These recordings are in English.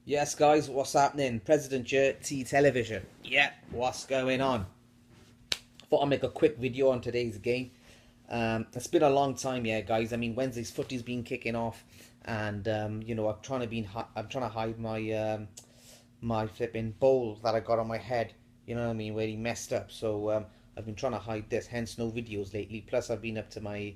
Yes, guys, what's happening? President T Television. Yeah, what's going on? Thought I'd make a quick video on today's game. It's been a long time, yeah, guys. I mean, Wednesday's footy's been kicking off, and I'm trying to hide my flipping bowl that I got on my head. You know what I mean, where he messed up. So I've been trying to hide this. Hence, no videos lately. Plus, I've been up to my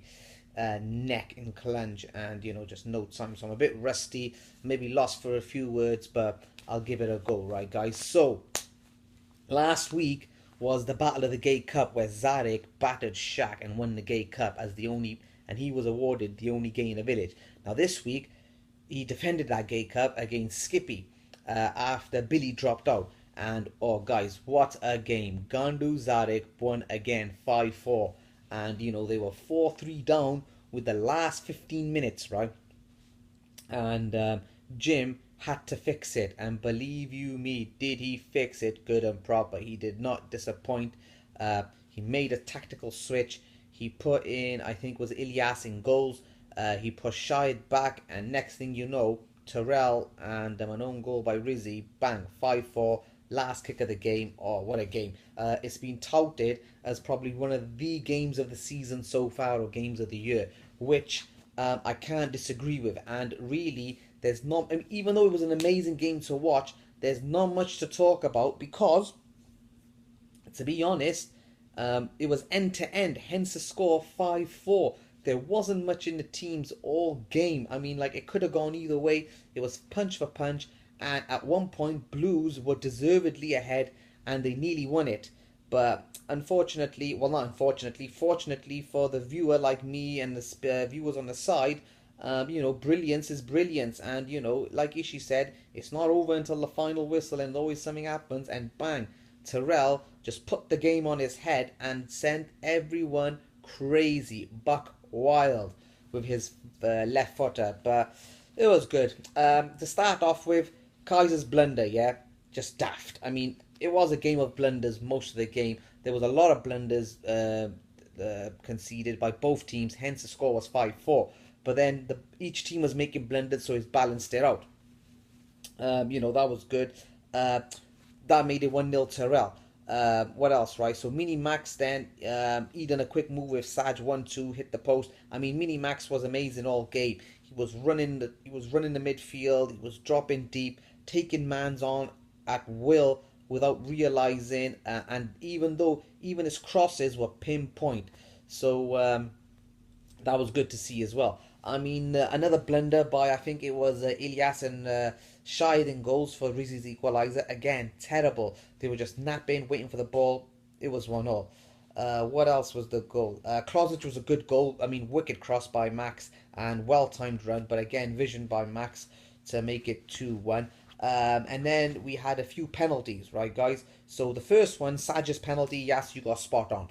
neck in clunge, and just no time. So I'm a bit rusty. Maybe lost for a few words, but I'll give it a go, right, guys? So last week was the Battle of the Gay Cup where Zarik battered Shaq and won the Gay Cup as the only, and he was awarded the only gay in the village. Now this week he defended that Gay Cup against Skippy after Billy dropped out. And oh, guys, what a game! Gandu Zarik won again 5-4, and they were 4-3 down with the last 15 minutes, right? And Jim had to fix it, and believe you me, did he fix it good and proper. He did not disappoint. He made a tactical switch. He put in, I think was Ilyas in goals. He pushed Shahid back, and next thing you know, Terrell and an own goal by Rizzi, bang, 5-4, last kick of the game. Oh, what a game. It's been touted as probably one of the games of the season so far, or games of the year, which I can't disagree with. And really, there's not, I mean, even though it was an amazing game to watch, there's not much to talk about because, to be honest, it was end to end, hence the score 5-4. There wasn't much in the teams all game. I mean, like, it could have gone either way. It was punch for punch, and at one point, Blues were deservedly ahead, and they nearly won it. But unfortunately, well, not unfortunately, fortunately for the viewer like me and the viewers on the side, brilliance is brilliance. And, like Ishi said, it's not over until the final whistle, and always something happens, and bang, Terrell just put the game on his head and sent everyone crazy, buck wild with his left footer. But it was good. To start off with, Kaiser's blunder, yeah, just daft. I mean, it was a game of blunders most of the game. There was a lot of blunders conceded by both teams, hence the score was 5-4. But then each team was making blunders, so it's balanced it out. That was good. That made it 1-0 Terrell. What else, right? So Mini Max then, he done a quick move with Saj 1-2, hit the post. I mean, Mini Max was amazing all game. He was running the midfield. He was dropping deep, taking mans on at will without realizing. And even his crosses were pinpoint, so that was good to see as well. I mean, another blunder by, I think it was Ilyas and Shahid in goals for Rizzi's equaliser. Again, terrible. They were just napping, waiting for the ball. It was 1-0. What else was the goal? Klosic was a good goal. I mean, wicked cross by Max and well-timed run, but again, vision by Max to make it 2-1. And then we had a few penalties, right, guys? So the first one, Saj's penalty, yes, you got spot on.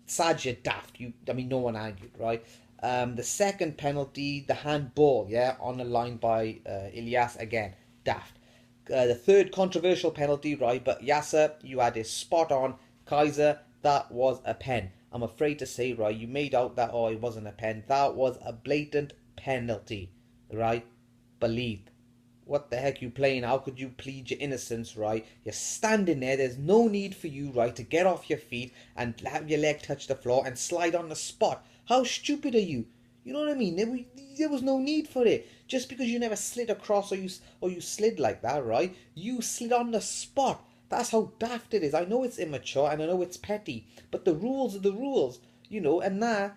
Saj, you're daft. No one argued, right? The second penalty, the handball, yeah, on the line by Ilyas, again, daft. The third controversial penalty, right, but Yasser, you had it spot on. Kaiser, that was a pen. I'm afraid to say, right, you made out that, oh, it wasn't a pen. That was a blatant penalty, right? Believed. What the heck you playing? How could you plead your innocence, right? You're standing there. There's no need for you, right, to get off your feet and have your leg touch the floor and slide on the spot. How stupid are you? You know what I mean? There was no need for it. Just because you never slid across, or you slid like that, right? You slid on the spot. That's how daft it is. I know it's immature and I know it's petty, but the rules are the rules, and that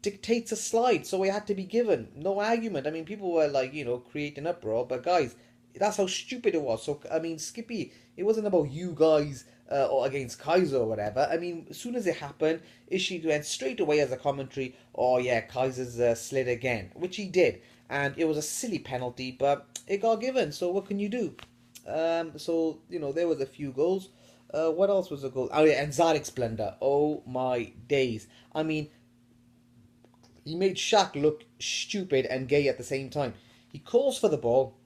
dictates a slide, so it had to be given. No argument. I mean, people were like, creating uproar, but guys, that's how stupid it was. So, I mean, Skippy, it wasn't about you guys or against Kaiser or whatever. I mean, as soon as it happened, Ishii went straight away as a commentary, oh yeah, Kaiser's slid again, which he did. And it was a silly penalty, but it got given, so what can you do? There was a few goals. What else was a goal? Oh yeah, and Zarik's blunder. Oh my days. I mean, he made Shaq look stupid and gay at the same time. He calls for the ball,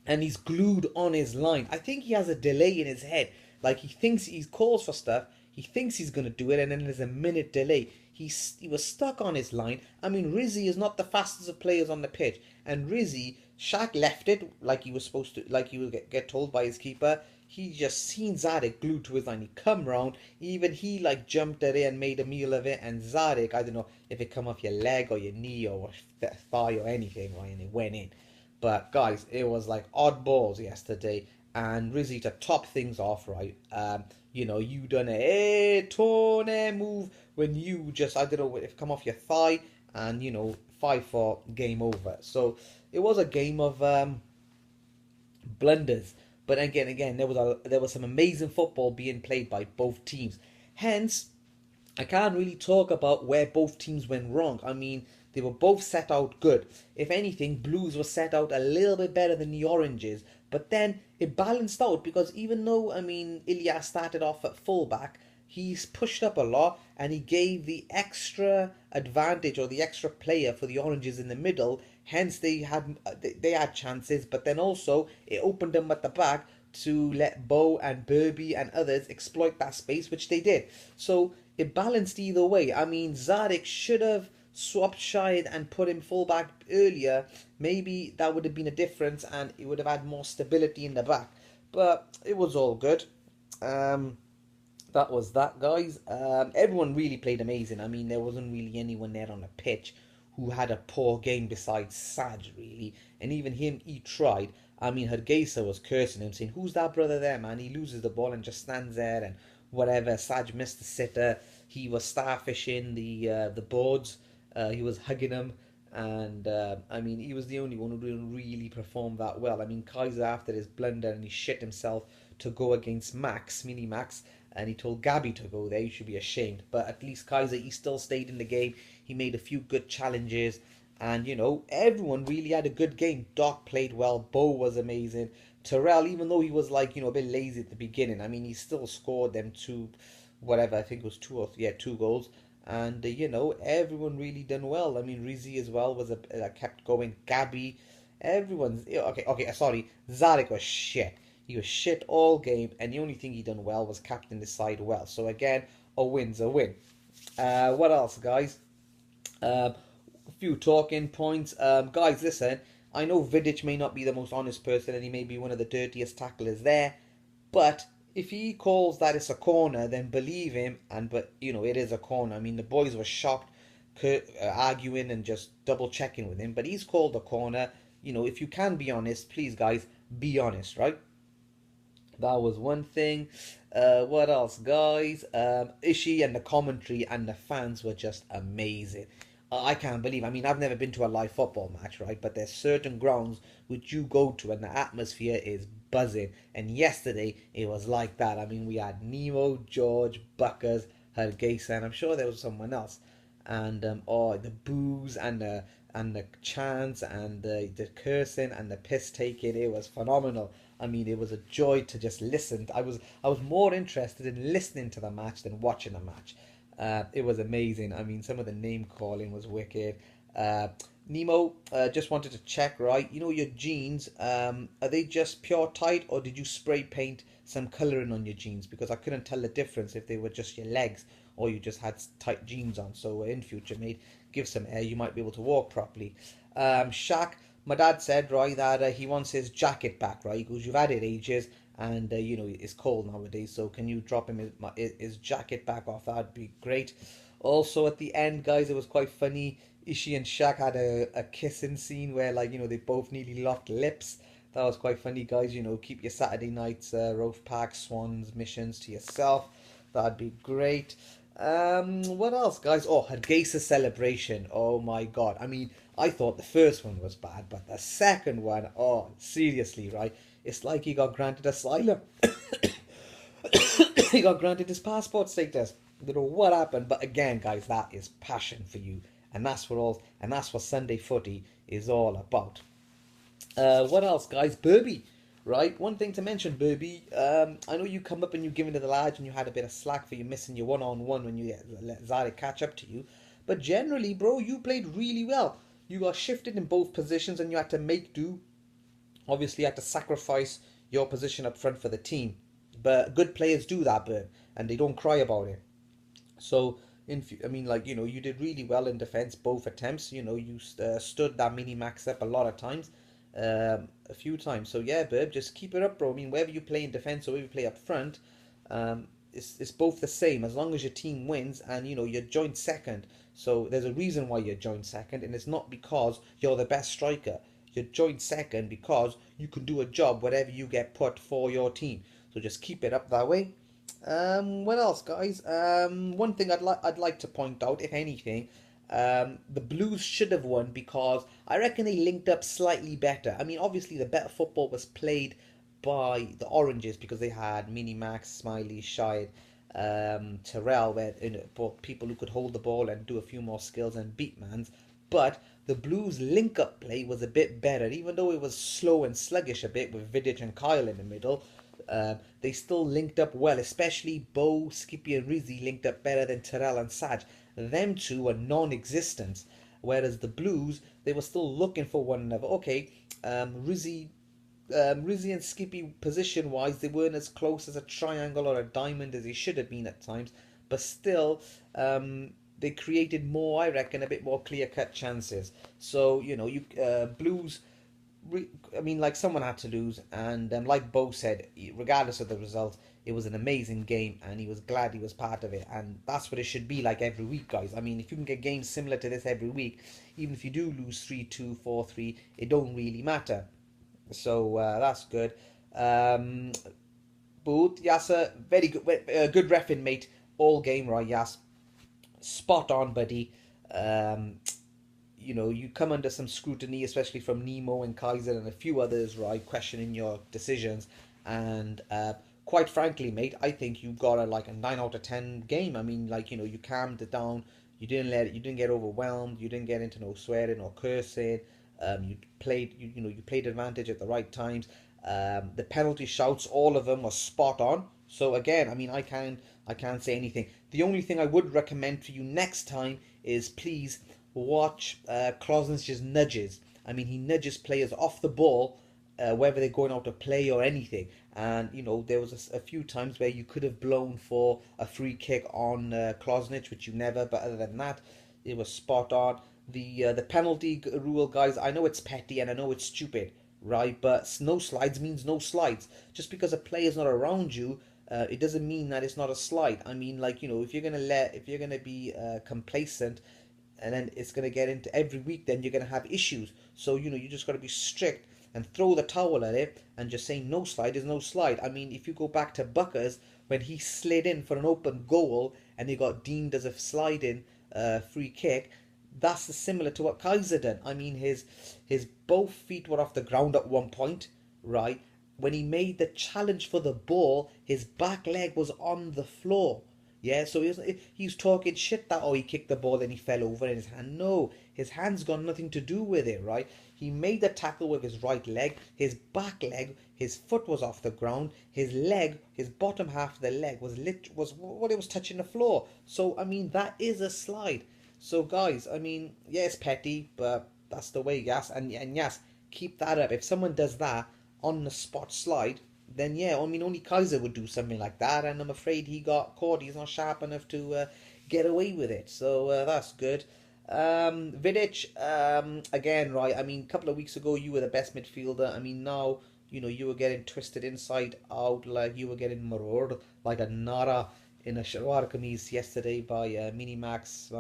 and he's glued on his line. I think he has a delay in his head. Like, he thinks he calls for stuff, he thinks he's going to do it, and then there's a minute delay. He was stuck on his line. I mean, Rizzi is not the fastest of players on the pitch, and Rizzi Shaq left it like he was supposed to, like he would get told by his keeper. He just seen Zarik glued to his line. He come round, even he like jumped at it and made a meal of it. And Zarik, I don't know if it come off your leg or your knee or thigh or anything, right? And it went in. But guys, it was like odd balls yesterday. And Rizzy, to top things off, right? You done a torn move when you just, I don't know if it come off your thigh, and 5-4 game over. So it was a game of blunders. But again, there was some amazing football being played by both teams. Hence, I can't really talk about where both teams went wrong. I mean, they were both set out good. If anything, Blues were set out a little bit better than the Oranges. But then it balanced out because even though, I mean, Ilya started off at fullback, he's pushed up a lot and he gave the extra advantage or the extra player for the Oranges in the middle. Hence, they had chances, but then also it opened them at the back to let Bo and Burby and others exploit that space, which they did. So it balanced either way. I mean, Zarik should have swapped Shahid and put him fullback earlier. Maybe that would have been a difference and it would have had more stability in the back. But it was all good. That was that, guys. Everyone really played amazing. I mean, there wasn't really anyone there on the pitch who had a poor game besides Saj, really. And even him, he tried. I mean, Hargeisa was cursing him, saying, "Who's that brother there, man?" He loses the ball and just stands there and whatever. Saj missed the sitter. He was starfishing the boards. He was hugging them. And, I mean, he was the only one who didn't really perform that well. I mean, Kaiser, after his blunder, and he shit himself to go against Mini Max, and he told Gabby to go there. You should be ashamed. But at least Kaiser, he still stayed in the game. He made a few good challenges. And, everyone really had a good game. Doc played well. Bo was amazing. Terrell, even though he was like, a bit lazy at the beginning, I mean, he still scored them two, whatever, I think it was two goals. And, everyone really done well. I mean, Rizzi as well was kept going. Gabby, everyone's, okay, sorry. Zarik was shit. He was shit all game, and the only thing he done well was captain the side well. So again, a win's a win. What else, guys? A few talking points. Guys, listen. I know Vidic may not be the most honest person, and he may be one of the dirtiest tacklers there. But if he calls that it's a corner, then believe him. But it is a corner. I mean, the boys were shocked, arguing and just double checking with him. But he's called a corner. If you can be honest, please, guys, be honest, right? That was one thing. What else, guys? Ishii and the commentary and the fans were just amazing. I can't believe. I mean, I've never been to a live football match, right? But there's certain grounds which you go to and the atmosphere is buzzing. And yesterday it was like that. I mean, we had Nemo, George, Buckers, Hargeisa, and I'm sure there was someone else. And the boos and the chants and the cursing and the piss taking. It was phenomenal. I mean, it was a joy to just listen. I was more interested in listening to the match than watching the match. It was amazing. I mean, some of the name calling was wicked. Nemo, just wanted to check, right? Your jeans, are they just pure tight or did you spray paint some colouring on your jeans? Because I couldn't tell the difference if they were just your legs or you just had tight jeans on. So in future, mate, give some air. You might be able to walk properly. Shaq, my dad said, right, that he wants his jacket back, right? He goes, "You've had it ages, and it's cold nowadays, so can you drop him his jacket back off? That'd be great." Also, at the end, guys, it was quite funny. Ishii and Shaq had a kissing scene where, they both nearly locked lips. That was quite funny, guys. Keep your Saturday nights, Rove Park, Swans, missions to yourself. That'd be great. What else, guys? Oh, Hargeisa celebration. Oh my god. I mean, I thought the first one was bad, but the second one, oh, seriously, right? It's like he got granted asylum. He got granted his passport status. I don't know what happened, but again, guys, that is passion for you, and that's what Sunday Footy is all about. What else, guys? Burby, right? One thing to mention, Burby. I know you come up and you give into the lads and you had a bit of slack for you missing your one-on-one when you let Zarik catch up to you. But generally, bro, you played really well. You got shifted in both positions and you had to make do. Obviously, you had to sacrifice your position up front for the team. But good players do that, Burn, and they don't cry about it. So, you did really well in defence, both attempts. You stood that mini max up a lot of times. a few times. So yeah, Burb, just keep it up, bro. I mean, whether you play in defense or whether you play up front, it's both the same as long as your team wins and you're joint second. So there's a reason why you're joint second, and it's not because you're the best striker. You're joint second because you can do a job whatever you get put for your team. So just keep it up that way. What else, guys? One thing I'd like to point out, if anything, the Blues should have won because I reckon they linked up slightly better. I mean, obviously the better football was played by the Oranges because they had Mini Max, Smiley, Shide, Terrell, where people who could hold the ball and do a few more skills and beat mans. But the Blues link up play was a bit better, even though it was slow and sluggish a bit with Vidic and Kyle in the middle. They still linked up well, especially Bo, Skippy, and Rizzy linked up better than Terrell and Saj. Them two were non-existent, whereas the Blues, they were still looking for one another. Okay, Rizzy and Skippy, position-wise, they weren't as close as a triangle or a diamond as they should have been at times, but still, they created more, I reckon, a bit more clear-cut chances. So, Blues, I mean, like, someone had to lose, and like Bo said, regardless of the result, it was an amazing game, and he was glad he was part of it, and that's what it should be like every week, guys. I mean, if you can get games similar to this every week, even if you do lose 3-2, 4-3, it don't really matter. So that's good. But Yasser, very good, good reffing, mate. All game, right, Yas? Spot on, buddy. Um, you come under some scrutiny, especially from Nemo and Kaiser and a few others, right, questioning your decisions. And quite frankly, mate, I think you got a 9 out of 10 game. I mean, you calmed it down. You didn't get overwhelmed. You didn't get into no swearing or cursing. You played advantage at the right times. The penalty shouts, all of them were spot on. So again, I mean, I can't say anything. The only thing I would recommend for you next time is please watch Klosn's nudges. I mean, he nudges players off the ball, whether they're going out to play or anything. And there was a few times where you could have blown for a free kick on Klosnich, which you never. But other than that, it was spot on. The penalty rule, guys. I know it's petty and I know it's stupid, right? But no slides means no slides. Just because a player's not around you, it doesn't mean that it's not a slide. I mean, if you're gonna be complacent, and then it's gonna get into every week, then you're gonna have issues. So you just gotta be strict and throw the towel at it and just say no slide is no slide. I mean, if you go back to Buckers when he slid in for an open goal and he got deemed as a sliding free kick, that's similar to what Kaiser done. I mean, his both feet were off the ground at one point, right? When he made the challenge for the ball, his back leg was on the floor. Yeah, so he was talking shit that, oh, he kicked the ball and he fell over in his hand. No, his hand's got nothing to do with it, right? He made the tackle with his right leg, his back leg, his foot was off the ground, his leg, his bottom half of the leg was what it was touching the floor. So I mean, that is a slide. So guys, I mean, yeah, it's petty, but that's the way, yes, and yes, keep that up. If someone does that on the spot slide, then yeah, I mean, only Kaiser would do something like that, and I'm afraid he got caught. He's not sharp enough to get away with it, so that's good. Vidic, again, right? I mean, a couple of weeks ago you were the best midfielder. I mean, now you were getting twisted inside out, like you were getting marred like a Nara in a Sharwar Kameez yesterday by Minimax,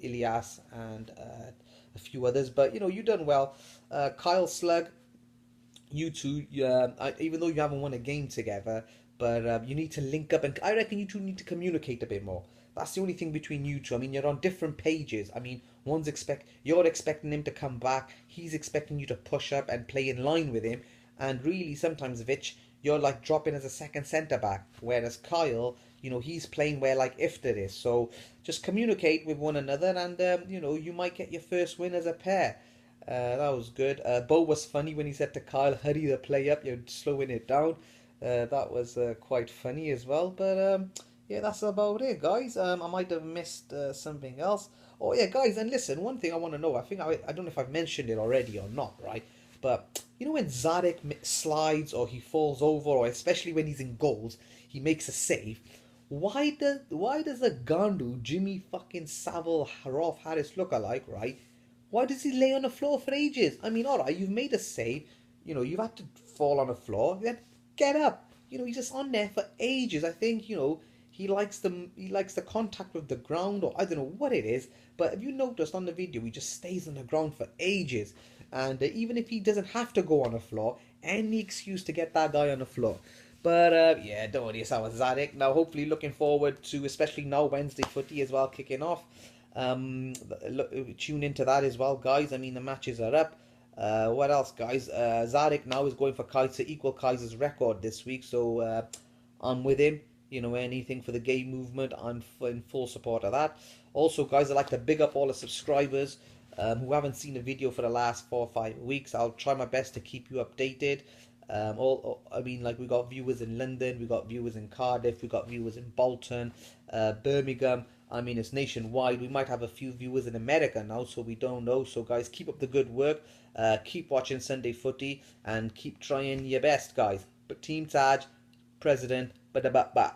Ilias, and a few others. But you done well. Kyle Slug, you two, even though you haven't won a game together, but you need to link up, and I reckon you two need to communicate a bit more. That's the only thing between you two. I mean, you're on different pages. I mean, you're expecting him to come back, he's expecting you to push up and play in line with him, and really sometimes, Vitch, you're like dropping as a second centre back, whereas Kyle, he's playing where like Iftar is. So just communicate with one another, and you might get your first win as a pair. That was good. Bo was funny when he said to Kyle, hurry the play up, you're slowing it down. That was quite funny as well. But yeah, that's about it, guys. I might have missed something else. Oh, yeah, guys, and listen, one thing I want to know, I don't know if I've mentioned it already or not, right? But when Zarik slides or he falls over, or especially when he's in goals, he makes a save. Why does a Gandu Jimmy fucking Savile Rolf Harris look alike, right? Why does he lay on the floor for ages? I mean, all right, you've made a save. You know, you've had to fall on the floor. Then get up. You know, he's just on there for ages. I think, you know, he likes the contact with the ground, or I don't know what it is. But if you noticed on the video, he just stays on the ground for ages. And even if he doesn't have to go on the floor, any excuse to get that guy on the floor. But yeah, don't worry yourself, Zarik. Now, hopefully, looking forward to, especially now, Wednesday footy as well kicking off. Look, tune into that as well, guys. I mean, the matches are up. What else, guys? Zarik now is going for Kaiser, equal Kaiser's record this week, so I'm with him. You know, anything for the game movement, I'm in full support of that. Also, guys, I'd like to big up all the subscribers who haven't seen a video for the last 4 or 5 weeks. I'll try my best to keep you updated. I mean, like, we got viewers in London, we got viewers in Cardiff, we got viewers in Bolton, Birmingham. I mean, it's nationwide. We might have a few viewers in America now, so we don't know. So, guys, keep up the good work. Keep watching Sunday Footy and keep trying your best, guys. But Team Taj, President, ba da ba ba.